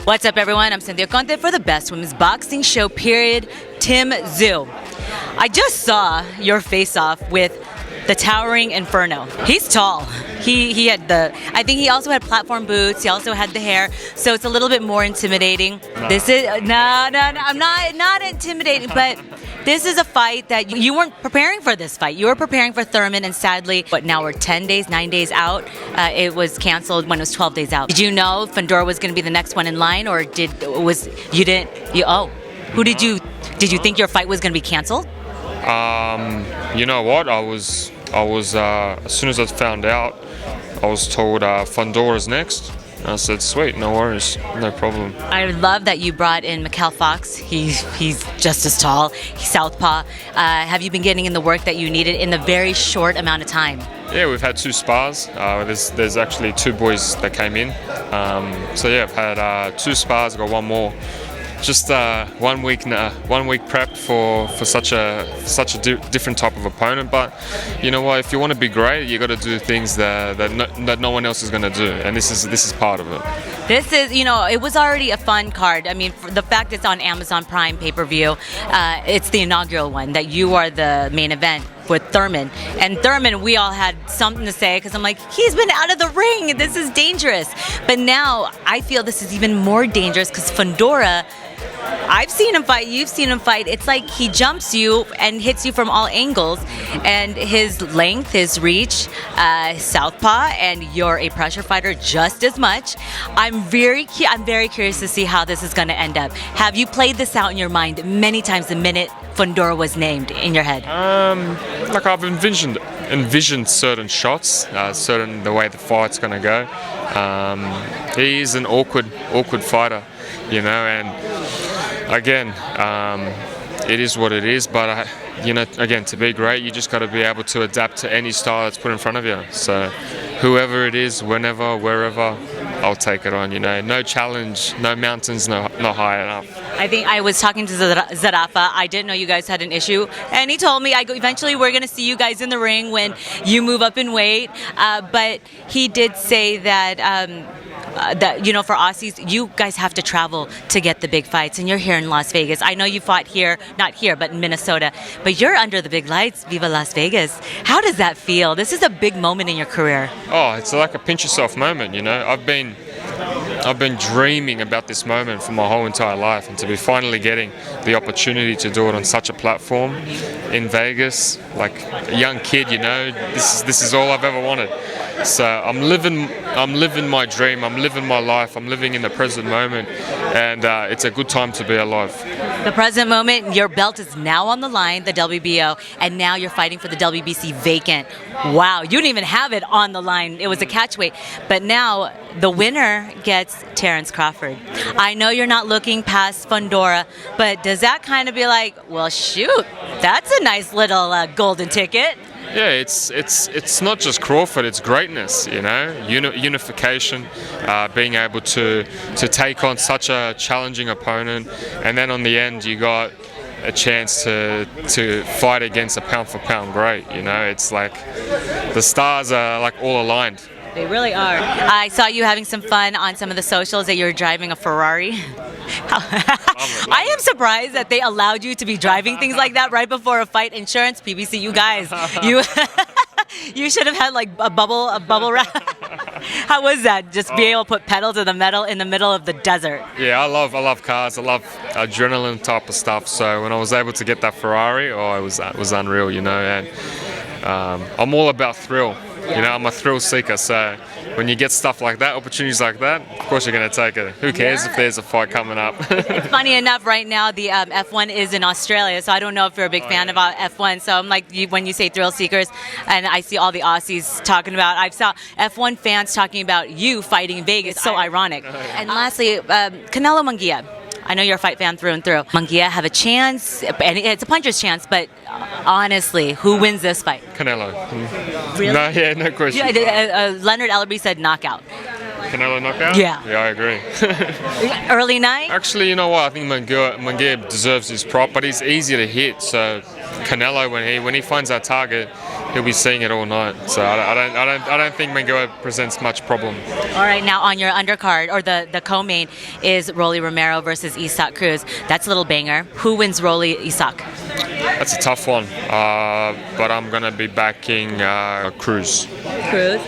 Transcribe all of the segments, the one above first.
What's up, everyone? I'm Cynthia Conte for the best women's boxing show, period, TSZYU. I just saw your face-off with the Towering Inferno. He's tall. He had I think he also had platform boots. He also had the hair, so it's a little bit more intimidating. No. This is no. I'm not intimidating, but this is a fight that you weren't preparing for. This fight, you were preparing for Thurman, and sadly, now we're 9 days out. It was canceled when it was 12 days out. Did you know Fundora was going to be the next one in line, or did you think your fight was going to be canceled? You know what? I was as soon as I found out, I was told Fundora's next. I said, sweet, no worries, no problem. I love that you brought in Mikkel Fox. He's just as tall. He's southpaw. Have you been getting in the work that you needed in a very short amount of time? Yeah, we've had 2 spars. There's actually 2 boys that came in. So yeah, I've had 2 spars. Got 1 more. Just 1 week prep for such a different type of opponent. But you know what? If you want to be great, you got to do things that no one else is going to do, and this is part of it. This is, it was already a fun card. I mean, for the fact it's on Amazon Prime pay-per-view, it's the inaugural one that you are the main event with Thurman. And Thurman, we all had something to say because I'm like, he's been out of the ring. This is dangerous. But now I feel this is even more dangerous because Fundora, I've seen him fight, you've seen him fight. It's like he jumps you and hits you from all angles. And his length, his reach, southpaw, and you're a pressure fighter just as much. I'm very curious to see how this is going to end up. Have you played this out in your mind many times the minute Fundora was named in your head? Like I've envisioned certain shots, certain the way the fight's going to go. He is an awkward fighter, and again, it is what it is, but again, to be great, you just got to be able to adapt to any style that's put in front of you. So whoever it is, whenever, wherever, I'll take it on. No challenge, no mountains, not high enough. I think I was talking to Zarafa. I didn't know you guys had an issue, and he told me eventually we're going to see you guys in the ring when you move up in weight. But he did say that for Aussies, you guys have to travel to get the big fights, and you're here in Las Vegas. I know you fought here, not here, but in Minnesota. But you're under the big lights, Viva Las Vegas. How does that feel? This is a big moment in your career. Oh, it's like a pinch yourself moment. I've been dreaming about this moment for my whole entire life, and to be finally getting the opportunity to do it on such a platform in Vegas, like a young kid, this is all I've ever wanted. So I'm living my dream. I'm living my life. I'm living in the present moment, and it's a good time to be alive. The present moment, your belt is now on the line, the WBO, and now you're fighting for the WBC vacant. Wow, you didn't even have it on the line. It was a catchweight. But now the winner gets Terrence Crawford. I know you're not looking past Fundora, but does that kind of be like, well, shoot, that's a nice little golden ticket? Yeah, it's not just Crawford, it's greatness, unification, being able to take on such a challenging opponent, and then on the end you got a chance to fight against a pound for pound great. It's like the stars are like all aligned. They really are. I saw you having some fun on some of the socials that you were driving a Ferrari. I am surprised that they allowed you to be driving things like that right before a fight. Insurance, PBC, you guys, you should have had like a bubble wrap. How was that? Just be able to put pedal to the metal in the middle of the desert. Yeah, I love cars. I love adrenaline type of stuff. So when I was able to get that Ferrari, it was unreal, and I'm all about thrill. I'm a thrill seeker, so when you get stuff like that, opportunities like that, of course you're going to take it. Who cares if there's a fight coming up? It's funny enough, right now the F1 is in Australia, so I don't know if you're a big fan of F1. So I'm like, when you say thrill seekers, and I see all the Aussies talking about, I've saw F1 fans talking about you fighting in Vegas. It's so ironic. And lastly, Canelo Munguia. I know you're a fight fan through and through. Munguia have a chance, and it's a puncher's chance, but honestly, who wins this fight? Canelo. Really? No question. Leonard Ellerby said knockout. Canelo knockout? Yeah. Yeah, I agree. Early night? Actually, you know what? I think Munguia deserves his prop, but he's easier to hit. So Canelo, when he finds that target, he'll be seeing it all night. So I don't think Mengoa presents much problem. All right, now on your undercard, or the co-main, is Rolly Romero versus Isaac Cruz. That's a little banger. Who wins Rolly, Isaac? That's a tough one, but I'm gonna be backing Cruz. Cruz.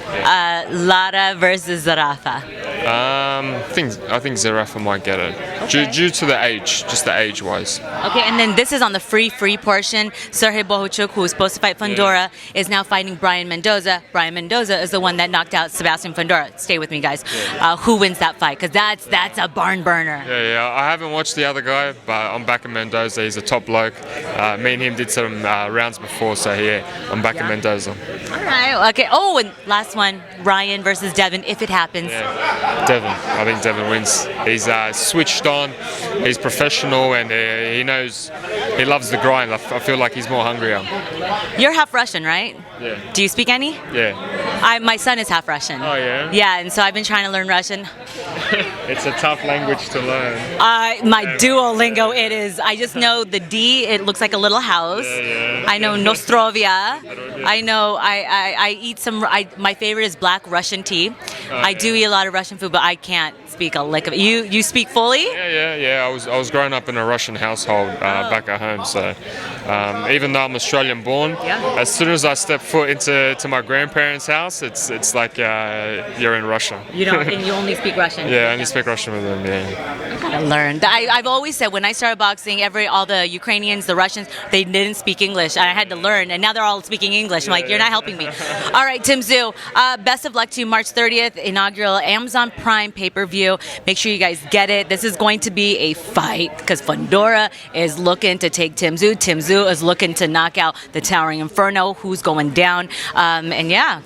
Lara versus Zarafa. I think Zarafa might get it due to the age, just the age-wise. Okay, and then this is on the free portion. Sergey Bohachuk, who was supposed to fight Fundora, is now fighting Brian Mendoza. Brian Mendoza is the one that knocked out Sebastian Fundora. Stay with me, guys. Who wins that fight? Because that's a barn burner. Yeah. I haven't watched the other guy, but I'm backing Mendoza. He's a top bloke. Me and him did some rounds before, so yeah, I'm backing Mendoza. All right. Okay. Oh, and last one, Ryan versus Devin, if it happens. Yeah. Devin. I think Devin wins. He's switched on. He's professional, and he knows. He loves the grind. I feel like he's more hungrier. You're half Russian, right? Yeah. Do you speak any? Yeah. My son is half Russian. Oh yeah. Yeah, and so I've been trying to learn Russian. It's a tough language to learn. My Duolingo, it is. I just know the D. It looks like a little house. Yeah. I know Nostrovia. I know. I eat some. My favorite is black Russian tea. I do eat a lot of Russian food, but I can't speak a lick of it. You speak fully? Yeah. I was growing up in a Russian household back at home, so even though I'm Australian born, as soon as I step foot into my grandparents' house, it's like you're in Russia. You don't, and you only speak Russian. Yeah, I only speak Russian with them. Yeah. I gotta learn. I've always said when I started boxing, all the Ukrainians, the Russians, they didn't speak English, and I had to learn. And now they're all speaking English. I'm like, you're not helping me. All right, Tim Tszyu, best of luck to you. March 30th, inaugural Amazon Prime pay-per-view. Make sure you guys get it. This is going to be a fight because Fundora is looking to take Tim Tszyu. Tim Tszyu is looking to knock out the Towering Inferno, who's going down. And yeah,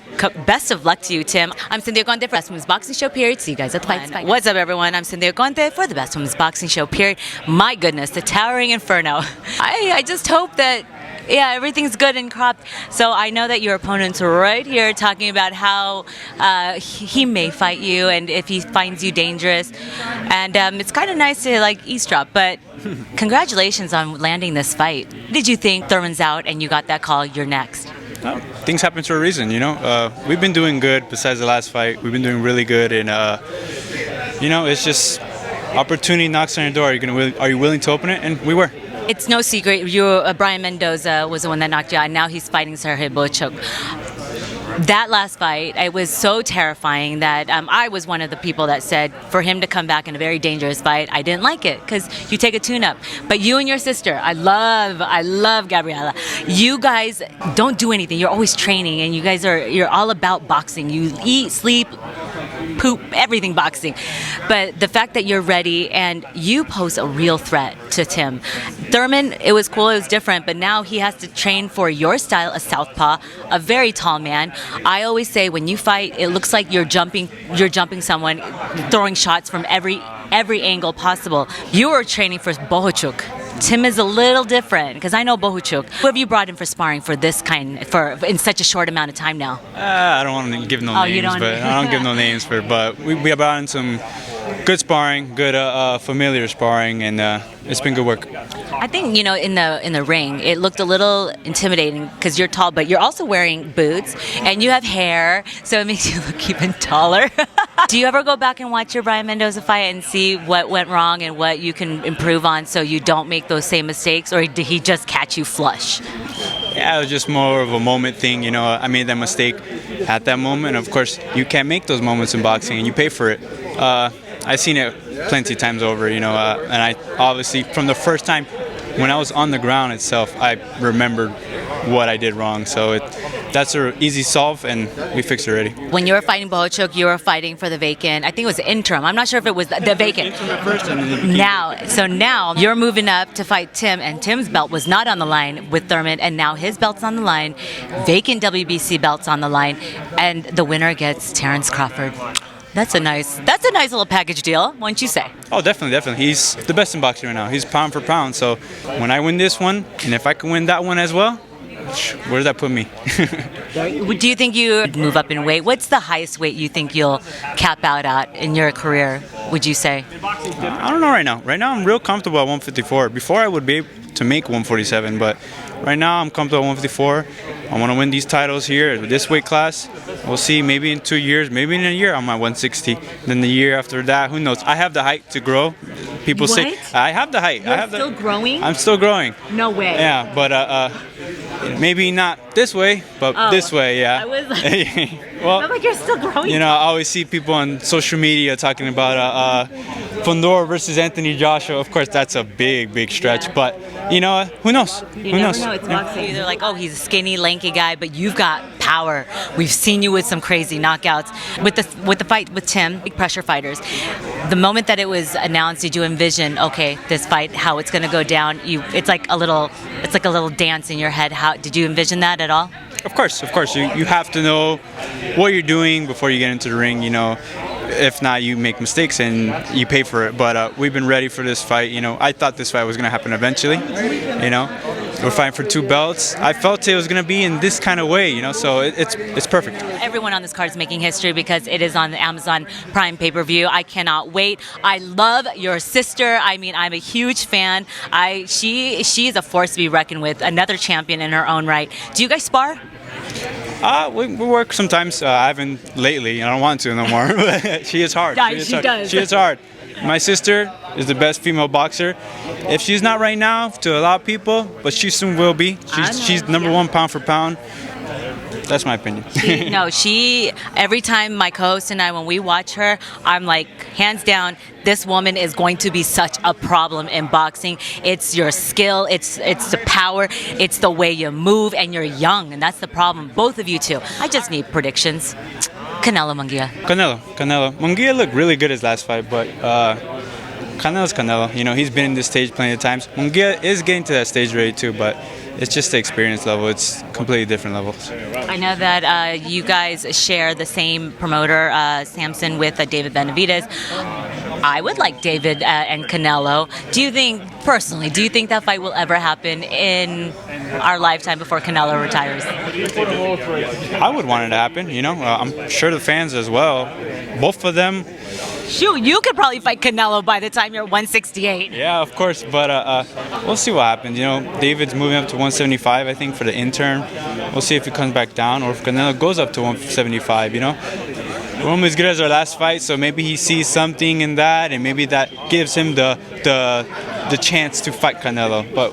best of luck to you, Tim. I'm Cynthia Conte for Best Women's Boxing Show, period. See you guys at the fight. What's up, everyone? I'm Cynthia Conte for the Best Women's Boxing Show, period. My goodness, the Towering Inferno. I just hope that everything's good and cropped. So I know that your opponent's right here talking about how he may fight you and if he finds you dangerous. And it's kind of nice to eavesdrop, but congratulations on landing this fight. Did you think Thurman's out and you got that call, you're next? No, things happen for a reason, you know. We've been doing good besides the last fight. We've been doing really good, and it's just opportunity knocks on your door. Are you willing to open it? And we were. It's no secret. Brian Mendoza was the one that knocked you out, and now he's fighting Sergey Bohachuk. That last fight, it was so terrifying that I was one of the people that said for him to come back in a very dangerous fight, I didn't like it because you take a tune-up. But you and your sister, I love Gabriela. You guys don't do anything. You're always training, and you're all about boxing. You eat, sleep, poop, everything boxing. But the fact that you're ready and you pose a real threat to Tim. Thurman, it was cool, it was different, but now he has to train for your style, a southpaw, a very tall man. I always say when you fight, it looks like you're jumping someone, throwing shots from every angle possible. You are training for Bohachuk. Tim is a little different because I know Bohachuk. Who have you brought in for sparring for this in such a short amount of time now? I don't want to give no names, I don't give no names but we brought in some good sparring, good familiar sparring, and it's been good work. I think in the ring it looked a little intimidating because you're tall, but you're also wearing boots and you have hair, so it makes you look even taller. Do you ever go back and watch your Brian Mendoza fight and see what went wrong and what you can improve on so you don't make those same mistakes, or did he just catch you flush? Yeah, it was just more of a moment thing. I made that mistake at that moment. Of course, you can't make those moments in boxing, and you pay for it. I've seen it plenty of times over, and I obviously, from the first time when I was on the ground itself, I remembered what I did wrong. So that's an easy solve, and we fixed it already. When you were fighting Bohachuk, you were fighting for the vacant. I think it was the interim. I'm not sure if it was the vacant. Now you're moving up to fight Tim, and Tim's belt was not on the line with Thurman, and now his belt's on the line. Vacant WBC belt's on the line, and the winner gets Terrence Crawford. That's a nice little package deal, wouldn't you say? Oh, definitely. He's the best in boxing right now. He's pound for pound. So when I win this one, and if I can win that one as well, where does that put me? Do you think you move up in weight? What's the highest weight you think you'll cap out at in your career, would you say? I don't know right now. Right now I'm real comfortable at 154. Before I would be able to make 147, but Right now, I'm comfortable at 154. I want to win these titles here, this weight class. We'll see, maybe in 2 years, maybe in a year, I'm at 160. Then the year after that, who knows? I have the height to grow. People say, I have the height. You're still growing? I'm still growing. No way. Yeah, but maybe not this way, but this way, yeah. I was like, well, I'm like, you're still growing. You know, I always see people on social media talking about Fundora versus Anthony Joshua. Of course, that's a big stretch, Yeah. But you know, who knows? You who never knows? know, it's boxing. They're like, oh, he's a skinny, lanky guy, but you've got power. We've seen you with some crazy knockouts. With the fight with Tim, big pressure fighters. The moment that it was announced, did you envision, okay, this fight, how it's going to go down? It's like a little dance in your head. How did you envision that at all? Of course. You have to know what you're doing before you get into the ring. You know, if not, you make mistakes and you pay for it. But we've been ready for this fight. You know, I thought this fight was going to happen eventually. You know, we're fighting for 2 belts. I felt it was going to be in this kind of way. You know, so it's perfect. Everyone on this card is making history because it is on the Amazon Prime pay-per-view. I cannot wait. I love your sister. I mean, I'm a huge fan. She is a force to be reckoned with. Another champion in her own right. Do you guys spar? We work sometimes. I haven't lately. I don't want to no more. But she is hard. Yeah, she does. She is hard. My sister is the best female boxer. If she's not right now, to a lot of people, but she soon will be. She's number 1 pound for pound. That's my opinion. Every time my co-host and I, when we watch her, I'm like, hands down, this woman is going to be such a problem in boxing. It's your skill, it's the power, it's the way you move, and you're young, and that's the problem. Both of you two. I just need predictions. Canelo Munguia. Canelo. Munguia looked really good his last fight, but Canelo's Canelo. You know, he's been in this stage plenty of times. Munguia is getting to that stage ready too, but it's just the experience level. It's completely different levels. I know that you guys share the same promoter, Samson, with David Benavidez. I would like David and Canelo. Do you think that fight will ever happen in our lifetime before Canelo retires? I would want it to happen, you know. I'm sure the fans as well. Both of them. Shoot, you could probably fight Canelo by the time you're 168. Yeah, of course, but we'll see what happens. You know, David's moving up to 175, I think, for the interim. We'll see if he comes back down or if Canelo goes up to 175, you know. We're almost as good as our last fight, so maybe he sees something in that, and maybe that gives him the chance to fight Canelo. But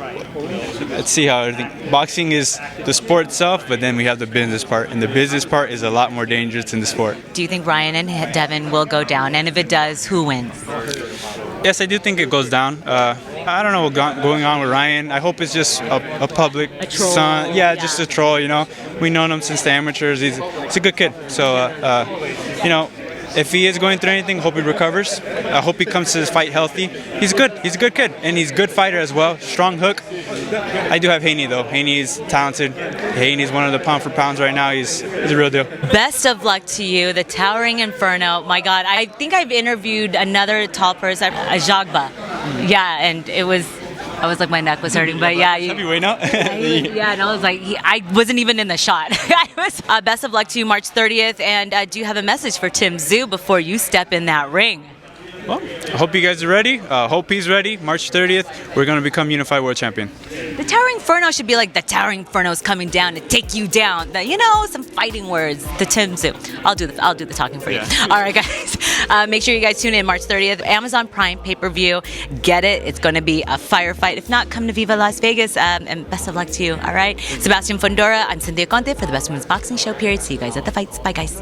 let's see how everything. Boxing is the sport itself, but then we have the business part, and the business part is a lot more dangerous than the sport. Do you think Ryan and Devin will go down? And if it does, who wins? Yes, I do think it goes down. I don't know what's going on with Ryan. I hope it's just a public troll. Yeah, just a troll, you know. We've known him since the amateurs. He's a good kid. So, you know, if he is going through anything, hope he recovers. I hope he comes to this fight healthy. He's good. He's a good kid, and he's a good fighter as well. Strong hook. I do have Haney, though. Haney is talented. Haney's one of the pound for pounds right now. He's a real deal. Best of luck to you, the Towering Inferno. My God, I think I've interviewed another tall person, Jagba. Yeah, and I was like, my neck was hurting, but yeah. Heavyweight now? Yeah, and I was like, I wasn't even in the shot. Best of luck to you, March 30th, and do you have a message for TSZYU before you step in that ring? Well, I hope you guys are ready. Hope he's ready. March 30th, we're going to become Unified World Champion. The Towering Inferno should be like, the Towering Inferno is coming down to take you down. You know, some fighting words. The TSZYU. I'll do the talking for you. All right, guys. Make sure you guys tune in March 30th. Amazon Prime pay-per-view. Get it. It's going to be a firefight. If not, come to Viva Las Vegas. And best of luck to you. All right. Sebastian Fundora. I'm Cynthia Conte for the Best Women's Boxing Show, period. See you guys at the fights. Bye, guys.